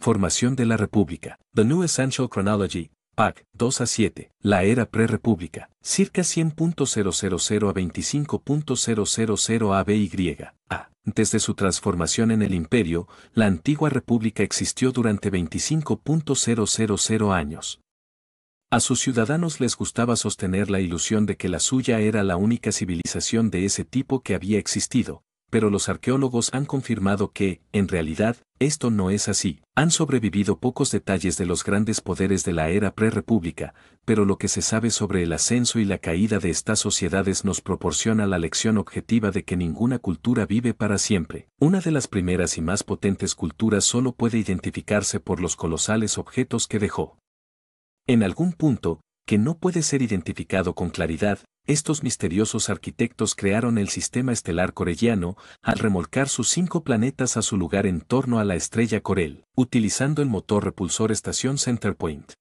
Formación de la República. The New Essential Chronology, PAC 2 a 7. La era pre-república. Circa 100.000 a 25.000 ABY. A. Desde su transformación en el imperio, la antigua república existió durante 25.000 años. A sus ciudadanos les gustaba sostener la ilusión de que la suya era la única civilización de ese tipo que había existido, pero los arqueólogos han confirmado que, en realidad, esto no es así. Han sobrevivido pocos detalles de los grandes poderes de la era pre-república, pero lo que se sabe sobre el ascenso y la caída de estas sociedades nos proporciona la lección objetiva de que ninguna cultura vive para siempre. Una de las primeras y más potentes culturas solo puede identificarse por los colosales objetos que dejó. En algún punto, que no puede ser identificado con claridad, estos misteriosos arquitectos crearon el sistema estelar corelliano al remolcar sus 5 planetas a su lugar en torno a la estrella Corel, utilizando el motor repulsor estación Centerpoint.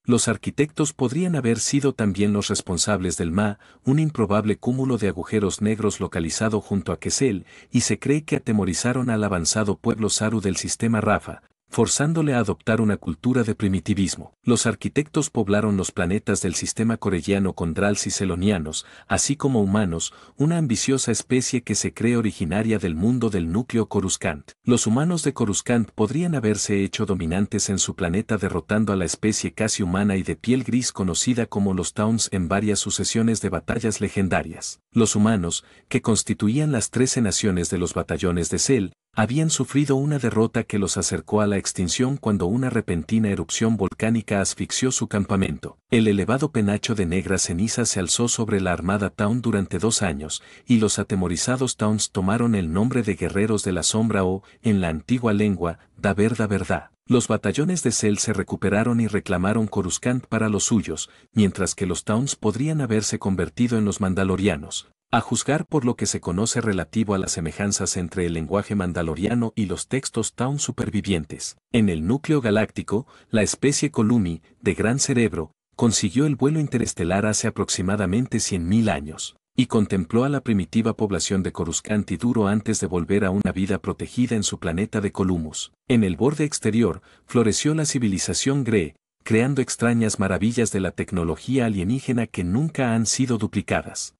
Los arquitectos podrían haber sido también los responsables del Ma, un improbable cúmulo de agujeros negros localizado junto a Kessel, y se cree que atemorizaron al avanzado pueblo Saru del sistema Rafa, forzándole a adoptar una cultura de primitivismo. Los arquitectos poblaron los planetas del sistema corelliano con Drals y Selonianos, así como humanos, una ambiciosa especie que se cree originaria del mundo del núcleo Coruscant. Los humanos de Coruscant podrían haberse hecho dominantes en su planeta derrotando a la especie casi humana y de piel gris conocida como los Tauns en varias sucesiones de batallas legendarias. Los humanos, que constituían las 13 naciones de los batallones de Cel, habían sufrido una derrota que los acercó a la extinción cuando una repentina erupción volcánica asfixió su campamento. El elevado penacho de negras cenizas se alzó sobre la armada Taun durante 2 años, y los atemorizados Tauns tomaron el nombre de guerreros de la sombra o, en la antigua lengua, da verdad. Los batallones de Cel se recuperaron y reclamaron Coruscant para los suyos, mientras que los Tauns podrían haberse convertido en los mandalorianos. A juzgar por lo que se conoce relativo a las semejanzas entre el lenguaje mandaloriano y los textos Taun supervivientes. En el núcleo galáctico, la especie Columi, de gran cerebro, consiguió el vuelo interestelar hace aproximadamente 100.000 años, y contempló a la primitiva población de Coruscant y duro antes de volver a una vida protegida en su planeta de Columus. En el borde exterior, floreció la civilización Gree, creando extrañas maravillas de la tecnología alienígena que nunca han sido duplicadas.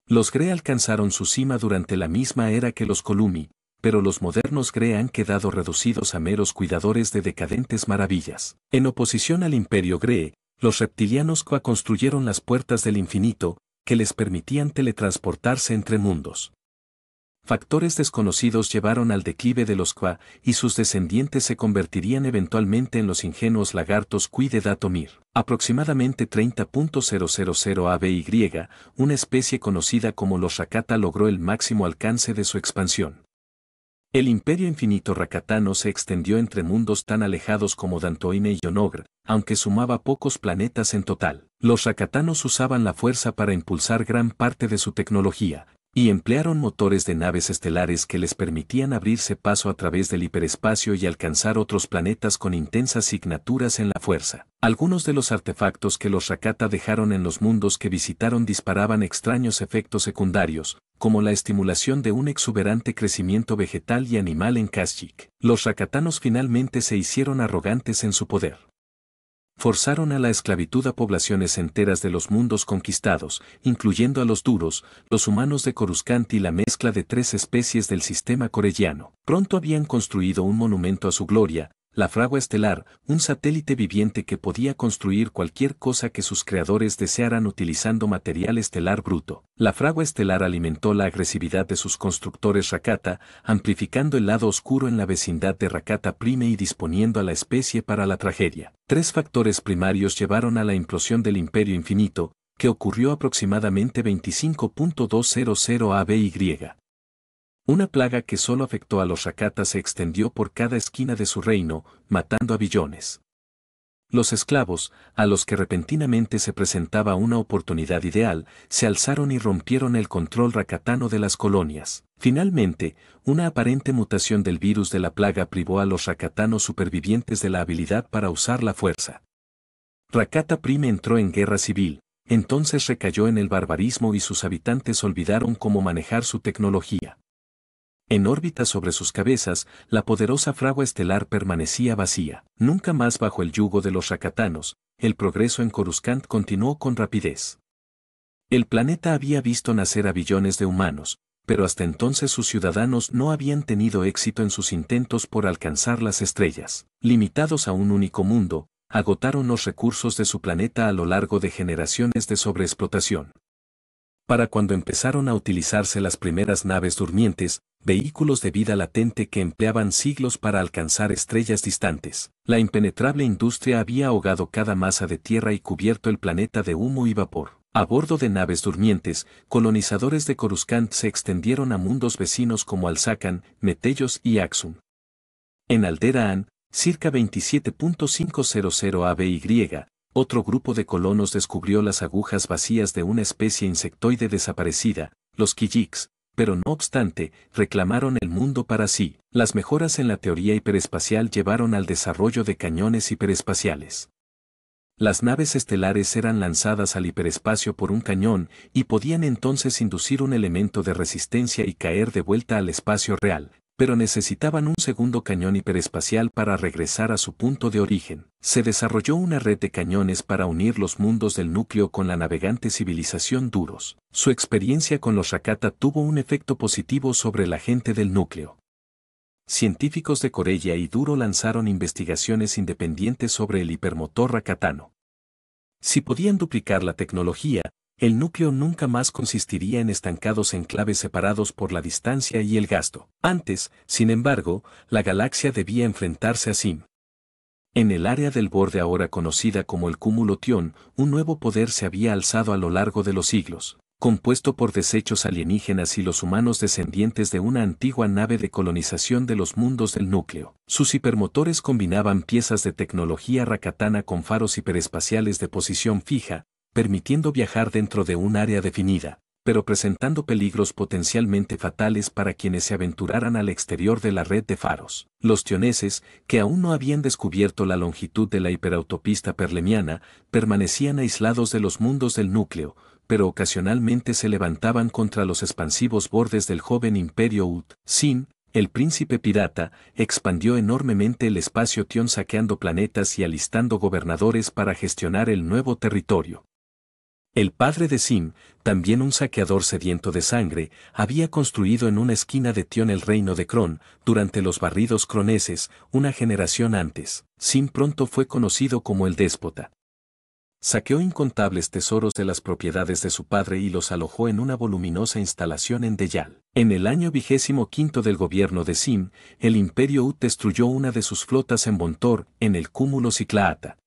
Los Gree alcanzaron su cima durante la misma era que los Columi, pero los modernos Gree han quedado reducidos a meros cuidadores de decadentes maravillas. En oposición al imperio Gree, los reptilianos Qua construyeron las puertas del infinito, que les permitían teletransportarse entre mundos. Factores desconocidos llevaron al declive de los Qua, y sus descendientes se convertirían eventualmente en los ingenuos lagartos Qui de Datomir. Aproximadamente 30.000 ABY, una especie conocida como los Rakata logró el máximo alcance de su expansión. El imperio infinito rakatano se extendió entre mundos tan alejados como Dantoine y Yonogr, aunque sumaba pocos planetas en total. Los rakatanos usaban la fuerza para impulsar gran parte de su tecnología, y emplearon motores de naves estelares que les permitían abrirse paso a través del hiperespacio y alcanzar otros planetas con intensas signaturas en la fuerza. Algunos de los artefactos que los Rakata dejaron en los mundos que visitaron disparaban extraños efectos secundarios, como la estimulación de un exuberante crecimiento vegetal y animal en Kashyyyk. Los rakatanos finalmente se hicieron arrogantes en su poder. Forzaron a la esclavitud a poblaciones enteras de los mundos conquistados, incluyendo a los duros, los humanos de Coruscant y la mezcla de 3 especies del sistema corelliano. Pronto habían construido un monumento a su gloria, la fragua estelar, un satélite viviente que podía construir cualquier cosa que sus creadores desearan utilizando material estelar bruto. La fragua estelar alimentó la agresividad de sus constructores Rakata, amplificando el lado oscuro en la vecindad de Rakata Prime y disponiendo a la especie para la tragedia. 3 factores primarios llevaron a la implosión del Imperio Infinito, que ocurrió aproximadamente 25.200 ABY. Una plaga que solo afectó a los Rakata se extendió por cada esquina de su reino, matando a billones. Los esclavos, a los que repentinamente se presentaba una oportunidad ideal, se alzaron y rompieron el control rakatano de las colonias. Finalmente, una aparente mutación del virus de la plaga privó a los rakatanos supervivientes de la habilidad para usar la fuerza. Rakata Prime entró en guerra civil, entonces recayó en el barbarismo y sus habitantes olvidaron cómo manejar su tecnología. En órbita sobre sus cabezas, la poderosa fragua estelar permanecía vacía. Nunca más bajo el yugo de los rakatanos, el progreso en Coruscant continuó con rapidez. El planeta había visto nacer a billones de humanos, pero hasta entonces sus ciudadanos no habían tenido éxito en sus intentos por alcanzar las estrellas. Limitados a un único mundo, agotaron los recursos de su planeta a lo largo de generaciones de sobreexplotación. Para cuando empezaron a utilizarse las primeras naves durmientes, vehículos de vida latente que empleaban siglos para alcanzar estrellas distantes, la impenetrable industria había ahogado cada masa de tierra y cubierto el planeta de humo y vapor. A bordo de naves durmientes, colonizadores de Coruscant se extendieron a mundos vecinos como Alsacan, Metellos y Axum. En Alderaan, circa 27.500 ABY, otro grupo de colonos descubrió las agujas vacías de una especie insectoide desaparecida, los Kijix, pero no obstante, reclamaron el mundo para sí. Las mejoras en la teoría hiperespacial llevaron al desarrollo de cañones hiperespaciales. Las naves estelares eran lanzadas al hiperespacio por un cañón y podían entonces inducir un elemento de resistencia y caer de vuelta al espacio real, pero necesitaban un segundo cañón hiperespacial para regresar a su punto de origen. Se desarrolló una red de cañones para unir los mundos del núcleo con la navegante civilización Duros. Su experiencia con los Rakata tuvo un efecto positivo sobre la gente del núcleo. Científicos de Corella y Duro lanzaron investigaciones independientes sobre el hipermotor rakatano. Si podían duplicar la tecnología, el núcleo nunca más consistiría en estancados enclaves separados por la distancia y el gasto. Antes, sin embargo, la galaxia debía enfrentarse a Sim. En el área del borde ahora conocida como el cúmulo Tión, un nuevo poder se había alzado a lo largo de los siglos, compuesto por desechos alienígenas y los humanos descendientes de una antigua nave de colonización de los mundos del núcleo. Sus hipermotores combinaban piezas de tecnología rakatana con faros hiperespaciales de posición fija, permitiendo viajar dentro de un área definida, pero presentando peligros potencialmente fatales para quienes se aventuraran al exterior de la red de faros. Los tioneses, que aún no habían descubierto la longitud de la hiperautopista perlemiana, permanecían aislados de los mundos del núcleo, pero ocasionalmente se levantaban contra los expansivos bordes del joven imperio Ut. Sim, el príncipe pirata, expandió enormemente el espacio Tion saqueando planetas y alistando gobernadores para gestionar el nuevo territorio. El padre de Sim, también un saqueador sediento de sangre, había construido en una esquina de Tion el reino de Kron, durante los barridos croneses, una generación antes. Sim pronto fue conocido como el déspota. Saqueó incontables tesoros de las propiedades de su padre y los alojó en una voluminosa instalación en Deyal. En el año 25 del gobierno de Sim, el imperio Ut destruyó una de sus flotas en Bontor, en el cúmulo Ciclaata.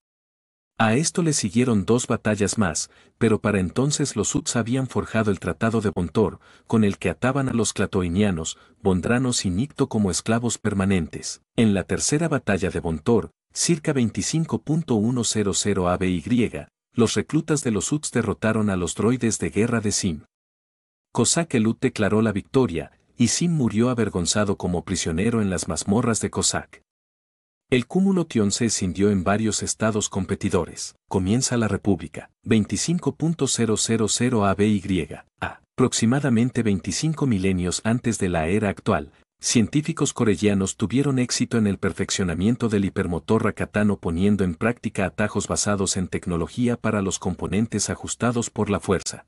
A esto le siguieron 2 batallas más, pero para entonces los Uts habían forjado el Tratado de Bontor, con el que ataban a los clatoinianos, bondranos y Nicto como esclavos permanentes. En la tercera batalla de Bontor, circa 25.100 ABY, los reclutas de los Uts derrotaron a los droides de guerra de Sim. Cossack el Ut declaró la victoria, y Sim murió avergonzado como prisionero en las mazmorras de Cossack. El cúmulo Tion se escindió en varios estados competidores. Comienza la República. 25.000 ABY. Aproximadamente 25 milenios antes de la era actual, científicos coreanos tuvieron éxito en el perfeccionamiento del hipermotor rakatano poniendo en práctica atajos basados en tecnología para los componentes ajustados por la fuerza.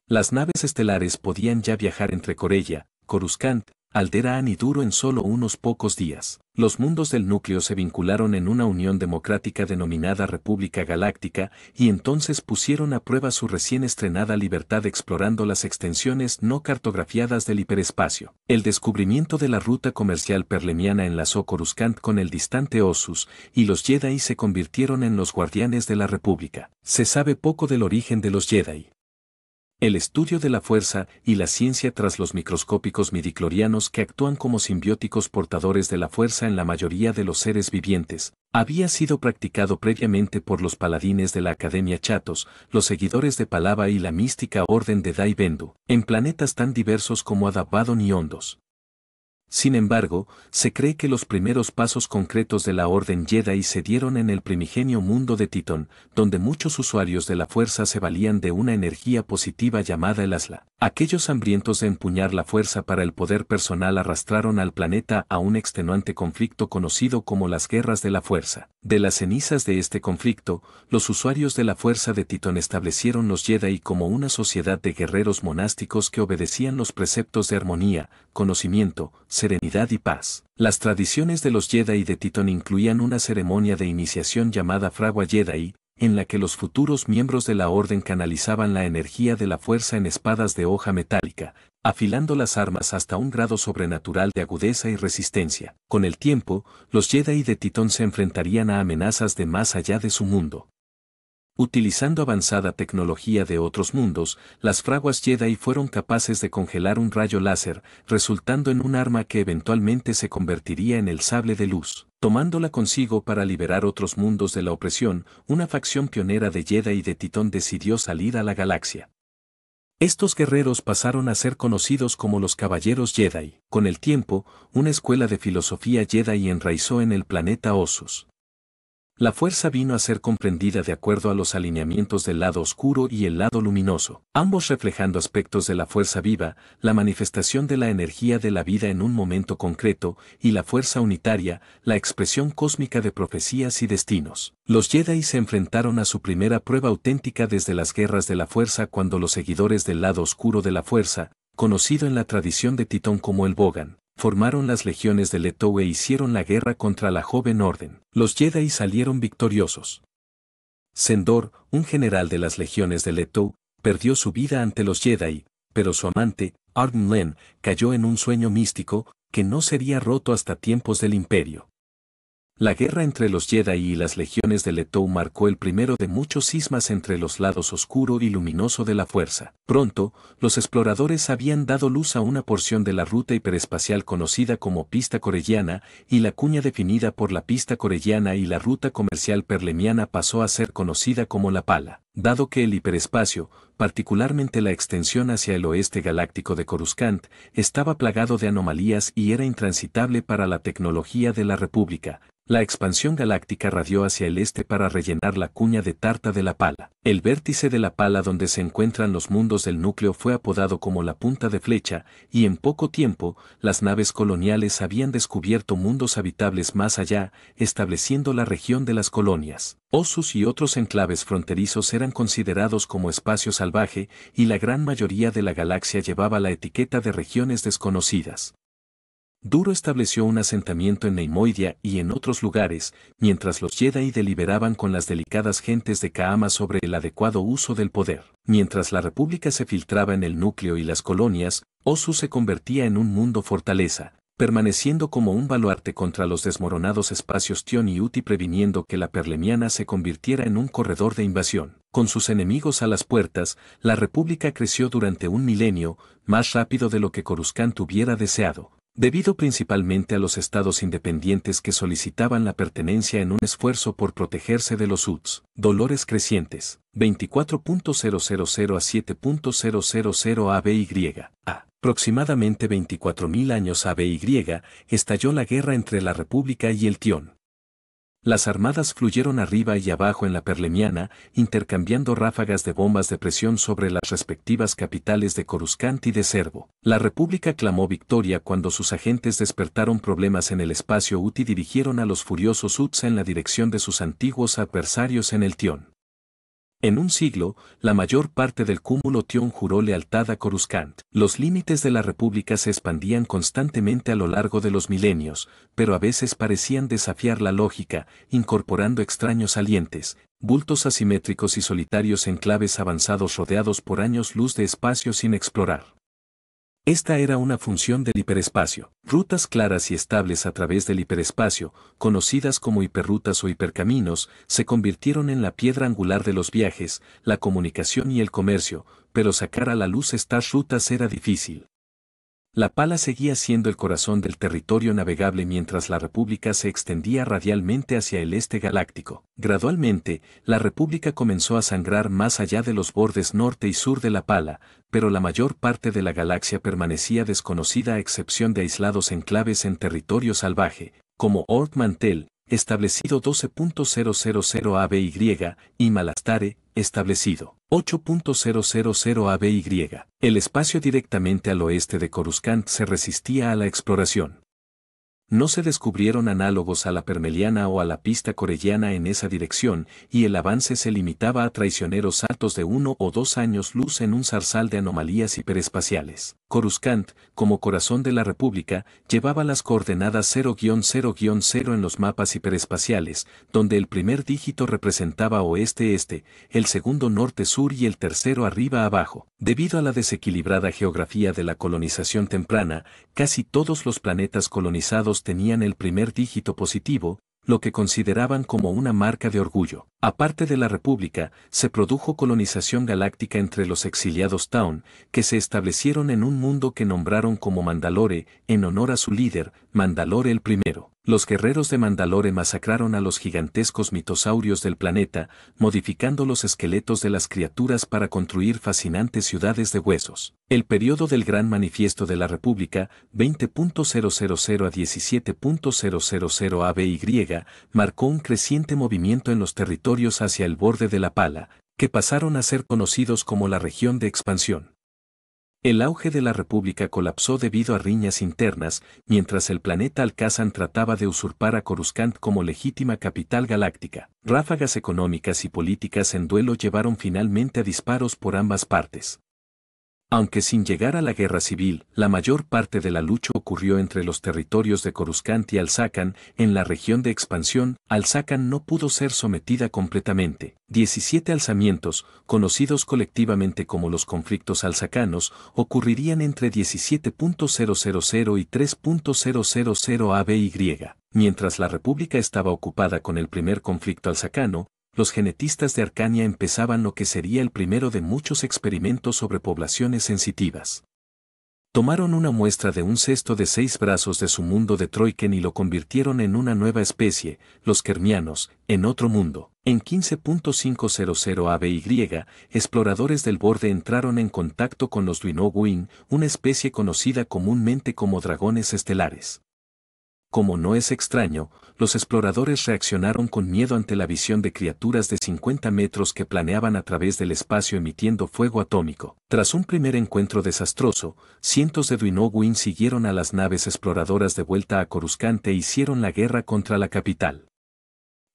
Las naves estelares podían ya viajar entre Corella, Coruscant, Alderaan y Duro en solo unos pocos días. Los mundos del núcleo se vincularon en una unión democrática denominada República Galáctica y entonces pusieron a prueba su recién estrenada libertad explorando las extensiones no cartografiadas del hiperespacio. El descubrimiento de la ruta comercial perlemiana enlazó Coruscant con el distante Ossus y los Jedi se convirtieron en los guardianes de la República. Se sabe poco del origen de los Jedi. El estudio de la fuerza y la ciencia tras los microscópicos midichlorianos que actúan como simbióticos portadores de la fuerza en la mayoría de los seres vivientes, había sido practicado previamente por los paladines de la Academia Chatos, los seguidores de Palava y la mística orden de Dai Bendu, en planetas tan diversos como Adabadon y Ondos. Sin embargo, se cree que los primeros pasos concretos de la Orden Jedi se dieron en el primigenio mundo de Titón, donde muchos usuarios de la fuerza se valían de una energía positiva llamada el Asla. Aquellos hambrientos de empuñar la fuerza para el poder personal arrastraron al planeta a un extenuante conflicto conocido como las Guerras de la Fuerza. De las cenizas de este conflicto, los usuarios de la fuerza de Titón establecieron los Jedi como una sociedad de guerreros monásticos que obedecían los preceptos de armonía, conocimiento, serenidad y paz. Las tradiciones de los Jedi de Titón incluían una ceremonia de iniciación llamada Fragua Jedi, en la que los futuros miembros de la orden canalizaban la energía de la fuerza en espadas de hoja metálica, afilando las armas hasta un grado sobrenatural de agudeza y resistencia. Con el tiempo, los Jedi de Titón se enfrentarían a amenazas de más allá de su mundo. Utilizando avanzada tecnología de otros mundos, las fraguas Jedi fueron capaces de congelar un rayo láser, resultando en un arma que eventualmente se convertiría en el sable de luz. Tomándola consigo para liberar otros mundos de la opresión, una facción pionera de Jedi de Titón decidió salir a la galaxia. Estos guerreros pasaron a ser conocidos como los Caballeros Jedi. Con el tiempo, una escuela de filosofía Jedi enraizó en el planeta Ossus. La fuerza vino a ser comprendida de acuerdo a los alineamientos del lado oscuro y el lado luminoso, ambos reflejando aspectos de la fuerza viva, la manifestación de la energía de la vida en un momento concreto, y la fuerza unitaria, la expresión cósmica de profecías y destinos. Los Jedi se enfrentaron a su primera prueba auténtica desde las guerras de la fuerza cuando los seguidores del lado oscuro de la fuerza, conocido en la tradición de Titón como el Bogan, formaron las legiones de Leto e hicieron la guerra contra la joven orden. Los Jedi salieron victoriosos. Sendor, un general de las legiones de Leto, perdió su vida ante los Jedi, pero su amante, Arden Len, cayó en un sueño místico que no sería roto hasta tiempos del Imperio. La guerra entre los Jedi y las legiones de Leto marcó el primero de muchos cismas entre los lados oscuro y luminoso de la fuerza. Pronto, los exploradores habían dado luz a una porción de la ruta hiperespacial conocida como Pista Corelliana, y la cuña definida por la Pista Corelliana y la ruta comercial perlemiana pasó a ser conocida como la Pala. Dado que el hiperespacio, particularmente la extensión hacia el oeste galáctico de Coruscant, estaba plagado de anomalías y era intransitable para la tecnología de la República, la expansión galáctica radió hacia el este para rellenar la cuña de Tarta de la Pala. El vértice de la Pala donde se encuentran los mundos del núcleo fue apodado como la punta de flecha, y en poco tiempo, las naves coloniales habían descubierto mundos habitables más allá, estableciendo la región de las colonias. Ossus y otros enclaves fronterizos eran considerados como espacio salvaje, y la gran mayoría de la galaxia llevaba la etiqueta de regiones desconocidas. Duro estableció un asentamiento en Neimoidia y en otros lugares, mientras los Jedi deliberaban con las delicadas gentes de Kaama sobre el adecuado uso del poder. Mientras la República se filtraba en el núcleo y las colonias, Ossus se convertía en un mundo fortaleza, permaneciendo como un baluarte contra los desmoronados espacios Tion y Uti, previniendo que la Perlemiana se convirtiera en un corredor de invasión. Con sus enemigos a las puertas, la República creció durante un milenio, más rápido de lo que Coruscant hubiera deseado, debido principalmente a los estados independientes que solicitaban la pertenencia en un esfuerzo por protegerse de los Uts. Dolores crecientes. 24.000 a 7.000 ABY. Aproximadamente 24.000 años ABY, estalló la guerra entre la República y el Tion. Las armadas fluyeron arriba y abajo en la Perlemiana, intercambiando ráfagas de bombas de presión sobre las respectivas capitales de Coruscant y de Cervo. La República clamó victoria cuando sus agentes despertaron problemas en el espacio Uti y dirigieron a los furiosos Uts en la dirección de sus antiguos adversarios en el Tion. En un siglo, la mayor parte del cúmulo Tion juró lealtad a Coruscant. Los límites de la República se expandían constantemente a lo largo de los milenios, pero a veces parecían desafiar la lógica, incorporando extraños salientes, bultos asimétricos y solitarios enclaves avanzados rodeados por años luz de espacio sin explorar. Esta era una función del hiperespacio. Rutas claras y estables a través del hiperespacio, conocidas como hiperrutas o hipercaminos, se convirtieron en la piedra angular de los viajes, la comunicación y el comercio, pero sacar a la luz estas rutas era difícil. La Pala seguía siendo el corazón del territorio navegable mientras la República se extendía radialmente hacia el este galáctico. Gradualmente, la República comenzó a sangrar más allá de los bordes norte y sur de la Pala, pero la mayor parte de la galaxia permanecía desconocida a excepción de aislados enclaves en territorio salvaje, como Ord Mantell, establecido 12.000 ABY, y Malastare, establecido 8.000 ABY. El espacio directamente al oeste de Coruscant se resistía a la exploración. No se descubrieron análogos a la Permeliana o a la pista corelliana en esa dirección, y el avance se limitaba a traicioneros saltos de 1 o 2 años luz en un zarzal de anomalías hiperespaciales. Coruscant, como corazón de la República, llevaba las coordenadas 0-0-0 en los mapas hiperespaciales, donde el primer dígito representaba oeste-este, el segundo norte-sur y el tercero arriba-abajo. Debido a la desequilibrada geografía de la colonización temprana, casi todos los planetas colonizados tenían el primer dígito positivo, lo que consideraban como una marca de orgullo. Aparte de la República, se produjo colonización galáctica entre los exiliados Tau'n, que se establecieron en un mundo que nombraron como Mandalore, en honor a su líder, Mandalore el Primero. Los guerreros de Mandalore masacraron a los gigantescos mitosaurios del planeta, modificando los esqueletos de las criaturas para construir fascinantes ciudades de huesos. El periodo del Gran Manifiesto de la República, 20.000 a 17.000 ABY, marcó un creciente movimiento en los territorios hacia el borde de la Pala, que pasaron a ser conocidos como la región de expansión. El auge de la República colapsó debido a riñas internas, mientras el planeta Alcazan trataba de usurpar a Coruscant como legítima capital galáctica. Ráfagas económicas y políticas en duelo llevaron finalmente a disparos por ambas partes. Aunque sin llegar a la guerra civil, la mayor parte de la lucha ocurrió entre los territorios de Coruscant y Alsacan. En la región de expansión, Alsacan no pudo ser sometida completamente. 17 alzamientos, conocidos colectivamente como los conflictos alsacanos, ocurrirían entre 17.000 y 3.000 ABY. Mientras la República estaba ocupada con el primer conflicto alsacano, los genetistas de Arcania empezaban lo que sería el primero de muchos experimentos sobre poblaciones sensitivas. Tomaron una muestra de un cesto de 6 brazos de su mundo de Troiken y lo convirtieron en una nueva especie, los Kermianos, en otro mundo. En 15.500 ABY, exploradores del borde entraron en contacto con los Duinoguin, una especie conocida comúnmente como dragones estelares. Como no es extraño, los exploradores reaccionaron con miedo ante la visión de criaturas de 50 metros que planeaban a través del espacio emitiendo fuego atómico. Tras un primer encuentro desastroso, cientos de Duinoguin siguieron a las naves exploradoras de vuelta a Coruscant e hicieron la guerra contra la capital.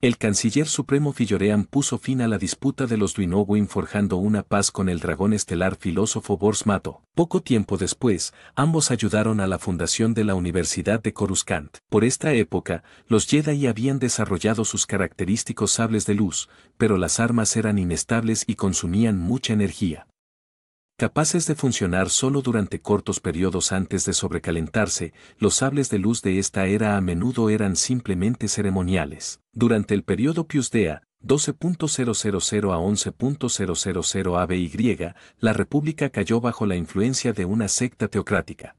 El canciller supremo Fillorean puso fin a la disputa de los Duinoguin forjando una paz con el dragón estelar filósofo Bors Mato. Poco tiempo después, ambos ayudaron a la fundación de la Universidad de Coruscant. Por esta época, los Jedi habían desarrollado sus característicos sables de luz, pero las armas eran inestables y consumían mucha energía. Capaces de funcionar solo durante cortos periodos antes de sobrecalentarse, los sables de luz de esta era a menudo eran simplemente ceremoniales. Durante el periodo Piusdea, 12.000 a 11.000 ABY, la República cayó bajo la influencia de una secta teocrática.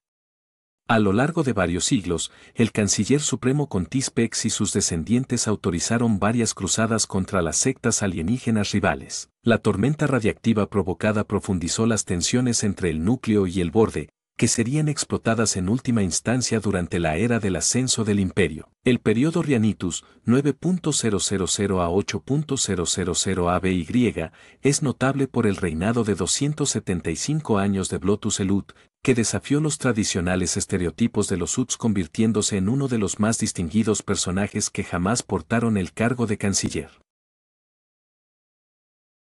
A lo largo de varios siglos, el canciller supremo Contis Pex y sus descendientes autorizaron varias cruzadas contra las sectas alienígenas rivales. La tormenta radiactiva provocada profundizó las tensiones entre el núcleo y el borde, que serían explotadas en última instancia durante la era del ascenso del imperio. El periodo Rianitus, 9.000 a 8.000 ABY, es notable por el reinado de 275 años de Blotus Elut, que desafió los tradicionales estereotipos de los Uts convirtiéndose en uno de los más distinguidos personajes que jamás portaron el cargo de canciller.